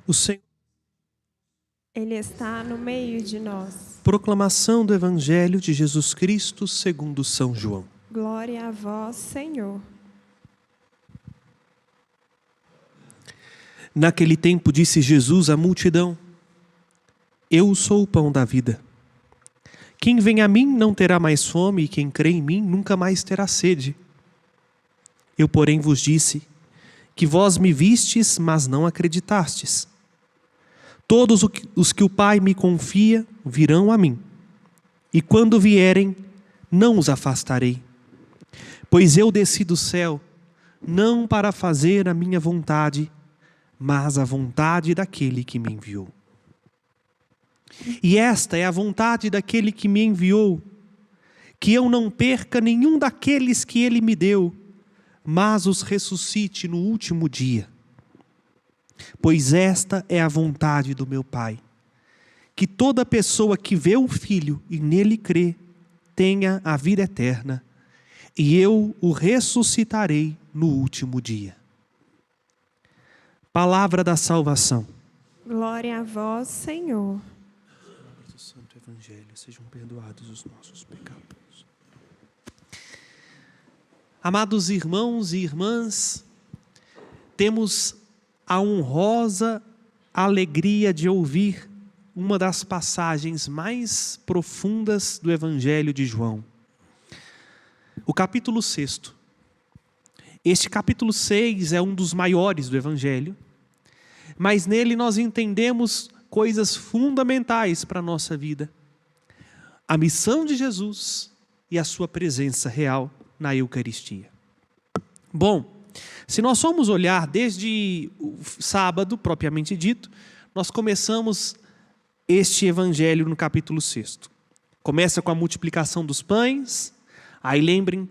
O Senhor. Ele está no meio de nós. Proclamação do Evangelho de Jesus Cristo segundo São João. Glória a vós, Senhor. Naquele tempo disse Jesus à multidão: Eu sou o pão da vida. Quem vem a mim não terá mais fome, e quem crê em mim nunca mais terá sede. Eu, porém, vos disse que vós me vistes, mas não acreditastes. Todos os que o Pai me confia virão a mim, e quando vierem, não os afastarei. Pois eu desci do céu, não para fazer a minha vontade, mas a vontade daquele que me enviou. E esta é a vontade daquele que me enviou, que eu não perca nenhum daqueles que ele me deu, mas os ressuscite no último dia. Pois esta é a vontade do meu Pai, que toda pessoa que vê o Filho e nele crê, tenha a vida eterna, e eu o ressuscitarei no último dia. Palavra da salvação. Glória a vós, Senhor. Do Santo Evangelho, sejam perdoados os nossos pecados. Amados irmãos e irmãs, temos a honrosa alegria de ouvir uma das passagens mais profundas do Evangelho de João. O capítulo 6. Este capítulo 6 é um dos maiores do Evangelho, mas nele nós entendemos coisas fundamentais para a nossa vida. A missão de Jesus e a sua presença real na Eucaristia. Bom, se nós formos olhar desde o sábado, propriamente dito, nós começamos este evangelho no capítulo 6. Começa com a multiplicação dos pães, aí lembrem,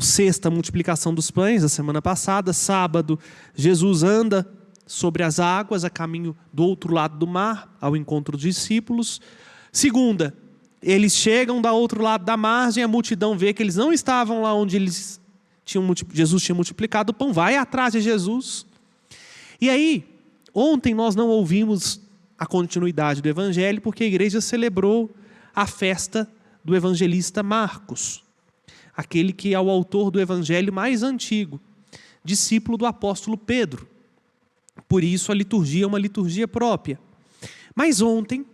sexta, multiplicação dos pães, a semana passada. Sábado, Jesus anda sobre as águas, a caminho do outro lado do mar, ao encontro dos discípulos. Segunda, eles chegam do outro lado da margem, a multidão vê que eles não estavam lá onde Jesus tinha multiplicado o pão, vai atrás de Jesus. E aí, ontem nós não ouvimos a continuidade do Evangelho, porque a igreja celebrou a festa do evangelista Marcos, aquele que é o autor do Evangelho mais antigo, discípulo do apóstolo Pedro. Por isso a liturgia é uma liturgia própria. Mas ontem,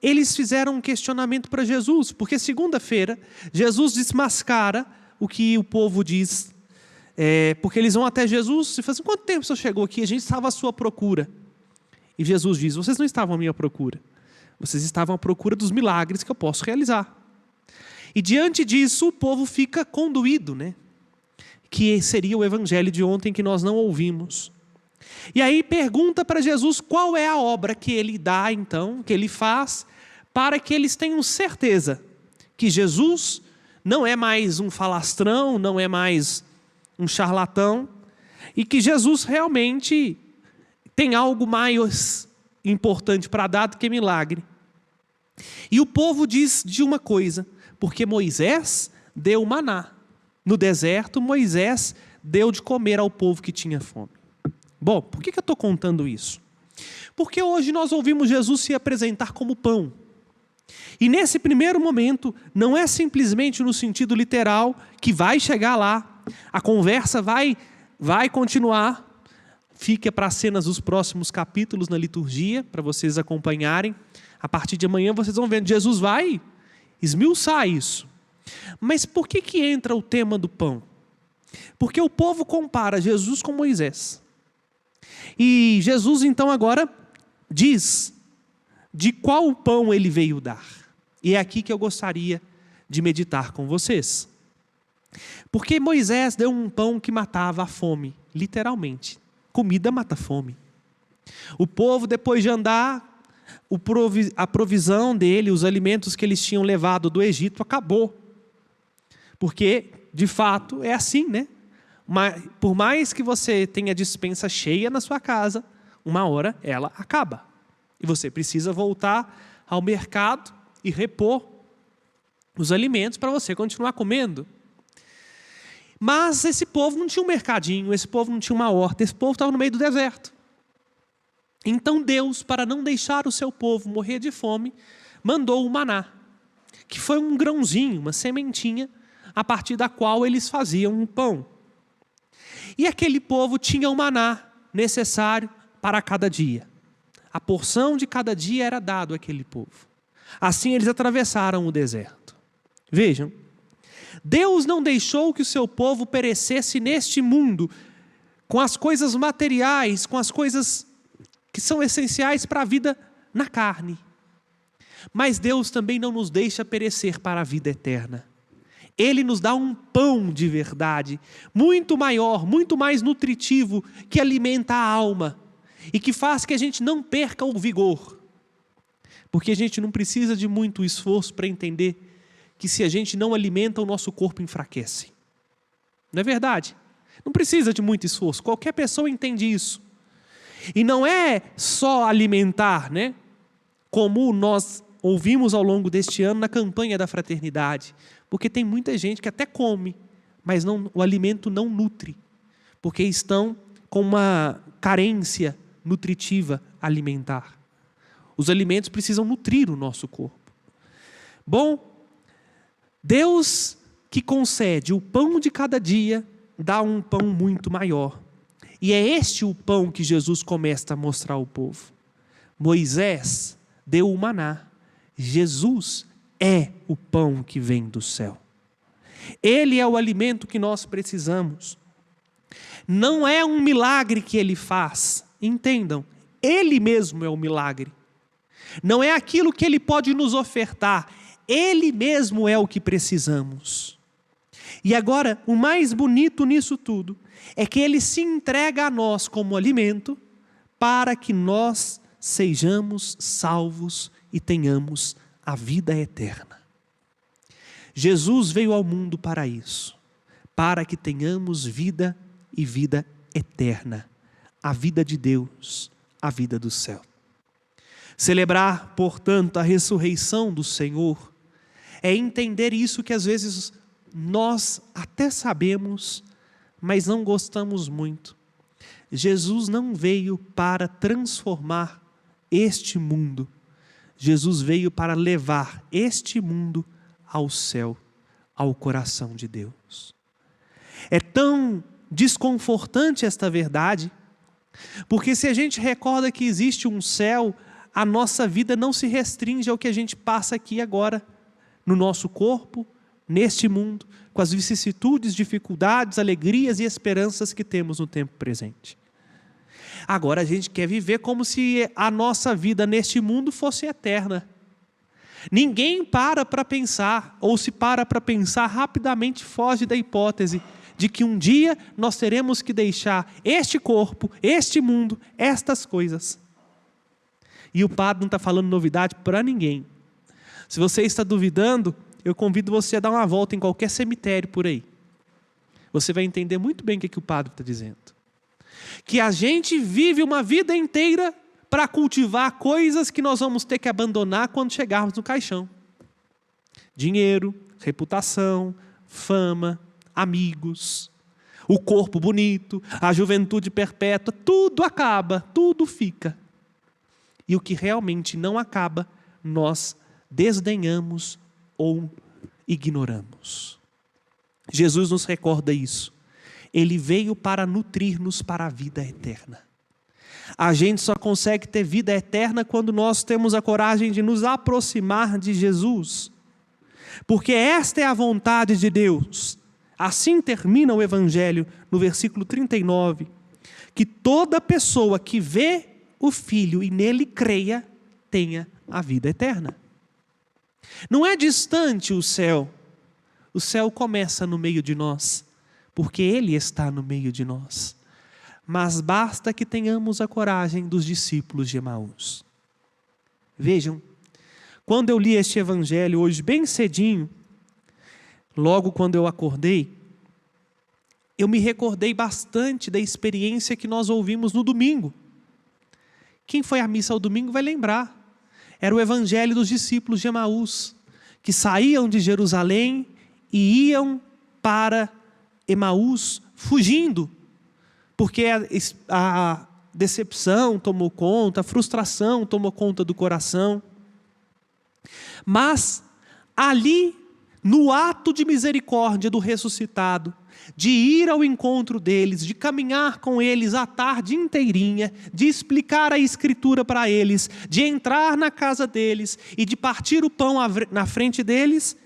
eles fizeram um questionamento para Jesus, porque segunda-feira, Jesus desmascara o que o povo diz, porque eles vão até Jesus e falam assim: quanto tempo o senhor chegou aqui? A gente estava à sua procura. E Jesus diz: vocês não estavam à minha procura, vocês estavam à procura dos milagres que eu posso realizar. E diante disso, o povo fica conduído, que seria o evangelho de ontem que nós não ouvimos. E aí pergunta para Jesus qual é a obra que ele dá, então, que ele faz, para que eles tenham certeza que Jesus não é mais um falastrão, não é mais um charlatão, e que Jesus realmente tem algo mais importante para dar do que milagre. E o povo diz de uma coisa: porque Moisés deu maná. No deserto, Moisés deu de comer ao povo que tinha fome. Bom, por que eu estou contando isso? Porque hoje nós ouvimos Jesus se apresentar como pão. E nesse primeiro momento, não é simplesmente no sentido literal que vai chegar lá, a conversa vai continuar. Fica para as cenas dos próximos capítulos na liturgia, para vocês acompanharem. A partir de amanhã vocês vão vendo, Jesus vai esmiuçar isso. Mas por que entra o tema do pão? Porque o povo compara Jesus com Moisés. E Jesus então agora diz de qual pão ele veio dar. E é aqui que eu gostaria de meditar com vocês. Porque Moisés deu um pão que matava a fome, literalmente. Comida mata fome. O povo, depois de andar, a provisão dele, os alimentos que eles tinham levado do Egito, acabou. Porque, de fato, é assim, Mas, por mais que você tenha despensa cheia na sua casa, uma hora ela acaba. E você precisa voltar ao mercado e repor os alimentos para você continuar comendo. Mas esse povo não tinha um mercadinho, esse povo não tinha uma horta, esse povo estava no meio do deserto. Então Deus, para não deixar o seu povo morrer de fome, mandou o maná, que foi um grãozinho, uma sementinha, a partir da qual eles faziam um pão. E aquele povo tinha o maná necessário para cada dia. A porção de cada dia era dado àquele povo. Assim eles atravessaram o deserto. Vejam, Deus não deixou que o seu povo perecesse neste mundo, com as coisas materiais, com as coisas que são essenciais para a vida na carne. Mas Deus também não nos deixa perecer para a vida eterna. Ele nos dá um pão de verdade, muito maior, muito mais nutritivo, que alimenta a alma e que faz que a gente não perca o vigor. Porque a gente não precisa de muito esforço para entender que se a gente não alimenta, o nosso corpo enfraquece. Não é verdade? Não precisa de muito esforço, qualquer pessoa entende isso. E não é só alimentar, né? Como nós ouvimos ao longo deste ano na campanha da fraternidade. Porque tem muita gente que até come, mas o alimento não nutre. Porque estão com uma carência nutritiva alimentar. Os alimentos precisam nutrir o nosso corpo. Bom, Deus que concede o pão de cada dia, dá um pão muito maior. E é este o pão que Jesus começa a mostrar ao povo. Moisés deu o maná. Jesus é o pão que vem do céu. Ele é o alimento que nós precisamos. Não é um milagre que ele faz. Entendam, ele mesmo é o milagre. Não é aquilo que ele pode nos ofertar. Ele mesmo é o que precisamos. E agora, o mais bonito nisso tudo é que ele se entrega a nós como alimento para que nós sejamos salvos e tenhamos a vida eterna. Jesus veio ao mundo para isso, para que tenhamos vida e vida eterna, a vida de Deus, a vida do céu. Celebrar, portanto, a ressurreição do Senhor é entender isso que às vezes nós até sabemos, mas não gostamos muito. Jesus não veio para transformar este mundo. Jesus veio para levar este mundo ao céu, ao coração de Deus. É tão desconfortante esta verdade, porque se a gente recorda que existe um céu, a nossa vida não se restringe ao que a gente passa aqui agora, no nosso corpo, neste mundo, com as vicissitudes, dificuldades, alegrias e esperanças que temos no tempo presente. Agora a gente quer viver como se a nossa vida neste mundo fosse eterna. Ninguém para pensar, ou se para pensar, rapidamente foge da hipótese de que um dia nós teremos que deixar este corpo, este mundo, estas coisas. E o padre não está falando novidade para ninguém. Se você está duvidando, eu convido você a dar uma volta em qualquer cemitério por aí. Você vai entender muito bem o que o padre está dizendo. Que a gente vive uma vida inteira para cultivar coisas que nós vamos ter que abandonar quando chegarmos no caixão. Dinheiro, reputação, fama, amigos, o corpo bonito, a juventude perpétua, tudo acaba, tudo fica. E o que realmente não acaba, nós desdenhamos ou ignoramos. Jesus nos recorda isso. Ele veio para nutrir-nos para a vida eterna. A gente só consegue ter vida eterna quando nós temos a coragem de nos aproximar de Jesus. Porque esta é a vontade de Deus. Assim termina o Evangelho no versículo 39. Que toda pessoa que vê o Filho e nele creia, tenha a vida eterna. Não é distante o céu. O céu começa no meio de nós, porque Ele está no meio de nós. Mas basta que tenhamos a coragem dos discípulos de Emaús. Vejam, quando eu li este evangelho hoje bem cedinho, logo quando eu acordei, eu me recordei bastante da experiência que nós ouvimos no domingo. Quem foi à missa ao domingo vai lembrar. Era o evangelho dos discípulos de Emaús, que saíam de Jerusalém e iam para Emaús fugindo, porque a decepção tomou conta, a frustração tomou conta do coração. Mas ali, no ato de misericórdia do ressuscitado, de ir ao encontro deles, de caminhar com eles a tarde inteirinha, de explicar a Escritura para eles, de entrar na casa deles e de partir o pão na frente deles,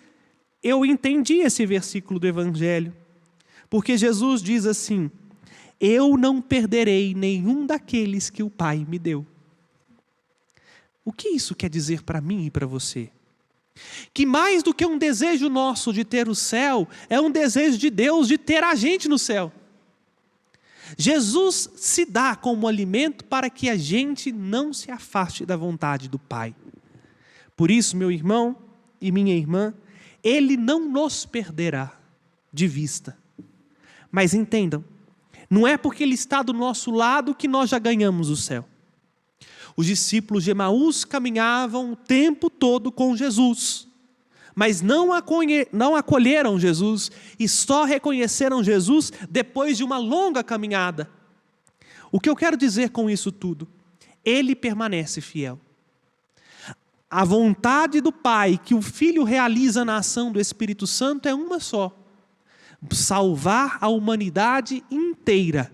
eu entendi esse versículo do Evangelho. Porque Jesus diz assim: eu não perderei nenhum daqueles que o Pai me deu. O que isso quer dizer para mim e para você? Que mais do que um desejo nosso de ter o céu, é um desejo de Deus de ter a gente no céu. Jesus se dá como alimento para que a gente não se afaste da vontade do Pai. Por isso, meu irmão e minha irmã, Ele não nos perderá de vista. Mas entendam, não é porque Ele está do nosso lado que nós já ganhamos o céu. Os discípulos de Emaús caminhavam o tempo todo com Jesus, mas não acolheram Jesus e só reconheceram Jesus depois de uma longa caminhada. O que eu quero dizer com isso tudo? Ele permanece fiel. A vontade do Pai que o Filho realiza na ação do Espírito Santo é uma só: salvar a humanidade inteira.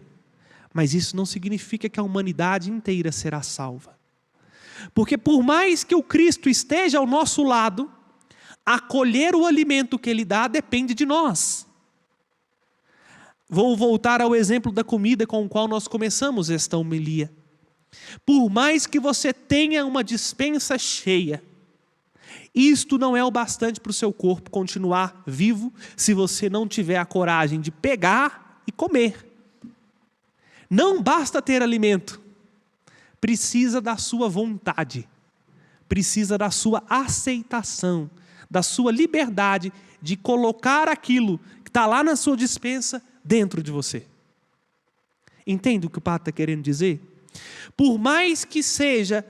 Mas isso não significa que a humanidade inteira será salva. Porque por mais que o Cristo esteja ao nosso lado, acolher o alimento que Ele dá depende de nós. Vou voltar ao exemplo da comida com o qual nós começamos esta homilia. Por mais que você tenha uma despensa cheia, isto não é o bastante para o seu corpo continuar vivo se você não tiver a coragem de pegar e comer. Não basta ter alimento, precisa da sua vontade, precisa da sua aceitação, da sua liberdade de colocar aquilo que está lá na sua despensa dentro de você. Entende o que o Padre está querendo dizer? Por mais que seja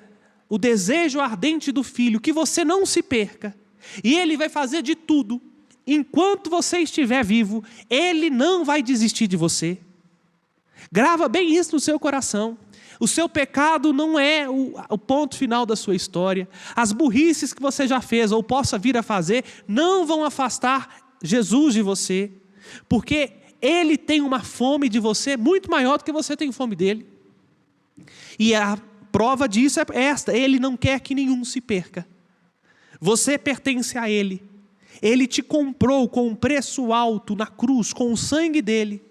o desejo ardente do Filho que você não se perca, e Ele vai fazer de tudo, enquanto você estiver vivo, Ele não vai desistir de você. Grava bem isso no seu coração. O seu pecado não é o ponto final da sua história. As burrices que você já fez ou possa vir a fazer não vão afastar Jesus de você, porque Ele tem uma fome de você muito maior do que você tem fome dele. E a prova disso é esta: Ele não quer que nenhum se perca. Você pertence a Ele. Ele te comprou com um preço alto na cruz, com o sangue dele.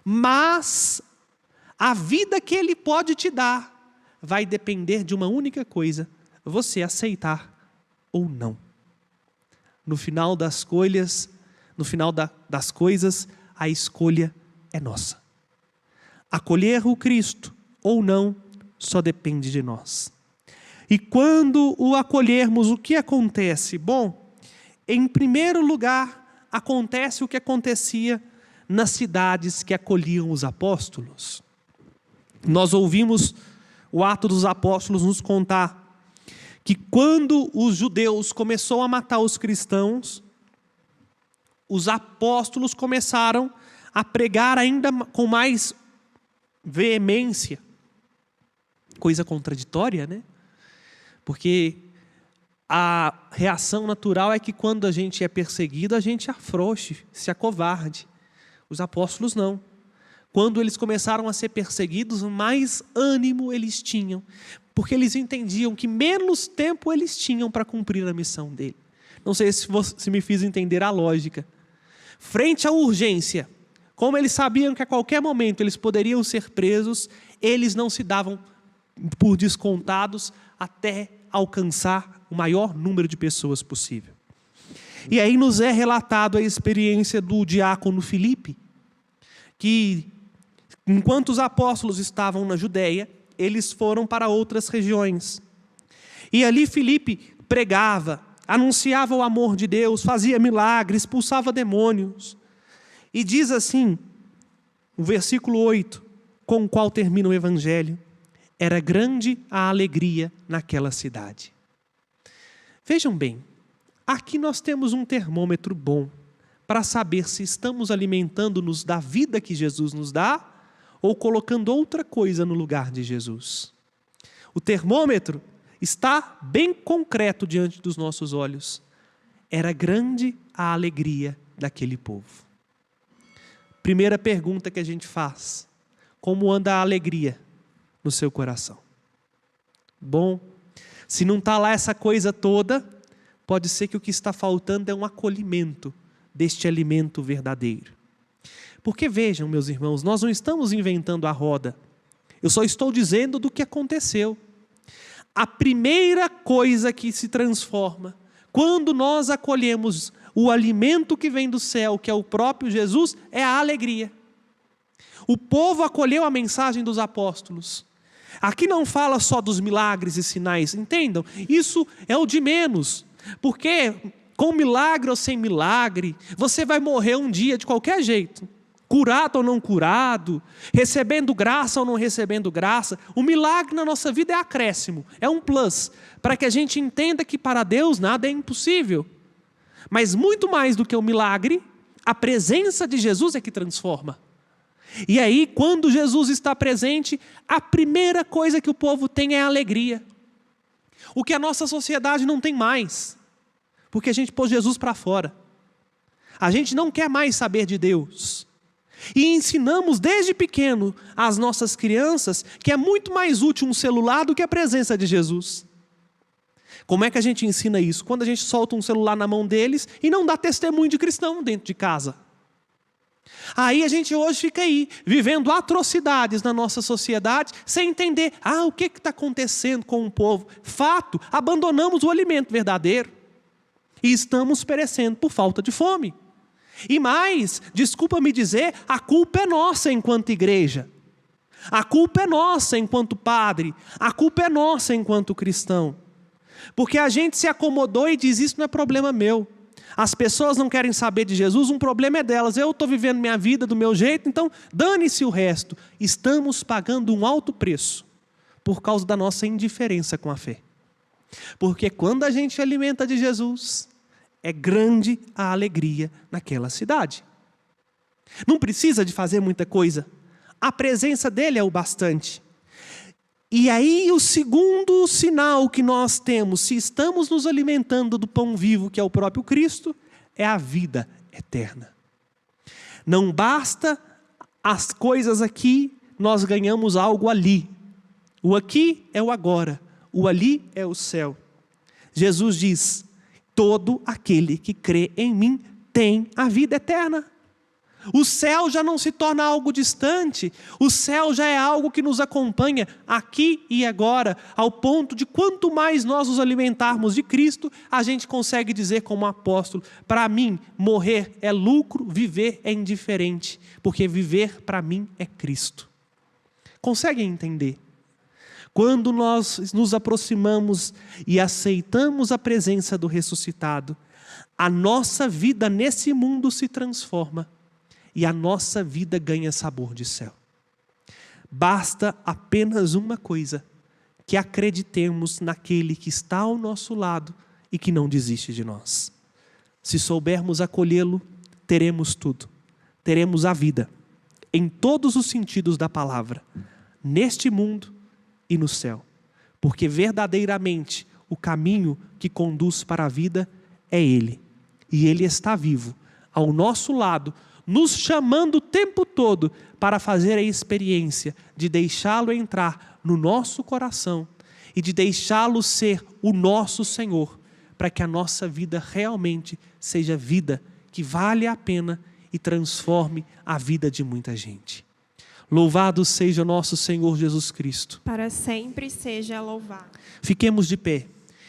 Mas a vida que Ele pode te dar vai depender de uma única coisa: você aceitar ou não. No final das coisas, a escolha é nossa. Acolher o Cristo ou não só depende de nós. E quando o acolhermos, o que acontece? Bom, em primeiro lugar, acontece o que acontecia nas cidades que acolhiam os apóstolos. Nós ouvimos o Atos dos Apóstolos nos contar que quando os judeus começaram a matar os cristãos, os apóstolos começaram a pregar ainda com mais veemência. Coisa contraditória, né? Porque a reação natural é que quando a gente é perseguido, a gente afrouxe, se acovarde. Os apóstolos não. Quando eles começaram a ser perseguidos, mais ânimo eles tinham, porque eles entendiam que menos tempo eles tinham para cumprir a missão dele. Não sei se me fiz entender a lógica. Frente à urgência, como eles sabiam que a qualquer momento eles poderiam ser presos, eles não se davam por descontados até alcançar o maior número de pessoas possível. E aí nos é relatado a experiência do diácono Filipe, que enquanto os apóstolos estavam na Judéia, eles foram para outras regiões. E ali Filipe pregava, anunciava o amor de Deus, fazia milagres, expulsava demônios. E diz assim, o versículo 8, com o qual termina o Evangelho: era grande a alegria naquela cidade. Vejam bem, aqui nós temos um termômetro bom para saber se estamos alimentando-nos da vida que Jesus nos dá ou colocando outra coisa no lugar de Jesus. O termômetro está bem concreto diante dos nossos olhos. Era grande a alegria daquele povo. Primeira pergunta que a gente faz: como anda a alegria no seu coração? Bom, se não está lá essa coisa toda, pode ser que o que está faltando é um acolhimento deste alimento verdadeiro. Porque vejam, meus irmãos, nós não estamos inventando a roda. Eu só estou dizendo do que aconteceu. A primeira coisa que se transforma quando nós acolhemos o alimento que vem do céu, que é o próprio Jesus, é a alegria. O povo acolheu a mensagem dos apóstolos. Aqui não fala só dos milagres e sinais, entendam? Isso é o de menos, porque com milagre ou sem milagre, você vai morrer um dia de qualquer jeito. Curado ou não curado, recebendo graça ou não recebendo graça. O milagre na nossa vida é acréscimo, é um plus, para que a gente entenda que para Deus nada é impossível. Mas muito mais do que o milagre, a presença de Jesus é que transforma. E aí, quando Jesus está presente, a primeira coisa que o povo tem é a alegria. O que a nossa sociedade não tem mais, porque a gente pôs Jesus para fora. A gente não quer mais saber de Deus. E ensinamos desde pequeno às nossas crianças que é muito mais útil um celular do que a presença de Jesus. Como é que a gente ensina isso? Quando a gente solta um celular na mão deles e não dá testemunho de cristão dentro de casa. Aí a gente hoje fica aí, vivendo atrocidades na nossa sociedade, sem entender, o que está acontecendo com o povo? Fato, abandonamos o alimento verdadeiro e estamos perecendo por falta de fome. E mais, desculpa me dizer, a culpa é nossa enquanto igreja. A culpa é nossa enquanto padre. A culpa é nossa enquanto cristão. Porque a gente se acomodou e diz, isso não é problema meu. As pessoas não querem saber de Jesus, um problema é delas. Eu estou vivendo minha vida do meu jeito, então dane-se o resto. Estamos pagando um alto preço por causa da nossa indiferença com a fé. Porque quando a gente alimenta de Jesus, é grande a alegria naquela cidade. Não precisa de fazer muita coisa. A presença dele é o bastante. E aí o segundo sinal que nós temos, se estamos nos alimentando do pão vivo, que é o próprio Cristo, é a vida eterna. Não basta as coisas aqui, nós ganhamos algo ali. O aqui é o agora, o ali é o céu. Jesus diz, todo aquele que crê em mim tem a vida eterna. O céu já não se torna algo distante, o céu já é algo que nos acompanha aqui e agora, ao ponto de quanto mais nós nos alimentarmos de Cristo, a gente consegue dizer como apóstolo, para mim morrer é lucro, viver é indiferente, porque viver para mim é Cristo. Conseguem entender? Quando nós nos aproximamos e aceitamos a presença do ressuscitado, a nossa vida nesse mundo se transforma e a nossa vida ganha sabor de céu. Basta apenas uma coisa, que acreditemos naquele que está ao nosso lado e que não desiste de nós. Se soubermos acolhê-lo, teremos tudo. Teremos a vida, em todos os sentidos da palavra, neste mundo e no céu. Porque verdadeiramente o caminho que conduz para a vida é Ele. E Ele está vivo, ao nosso lado, nos chamando o tempo todo para fazer a experiência de deixá-lo entrar no nosso coração e de deixá-lo ser o nosso Senhor, para que a nossa vida realmente seja vida que vale a pena e transforme a vida de muita gente. Louvado seja o nosso Senhor Jesus Cristo. Para sempre seja louvado. Fiquemos de pé.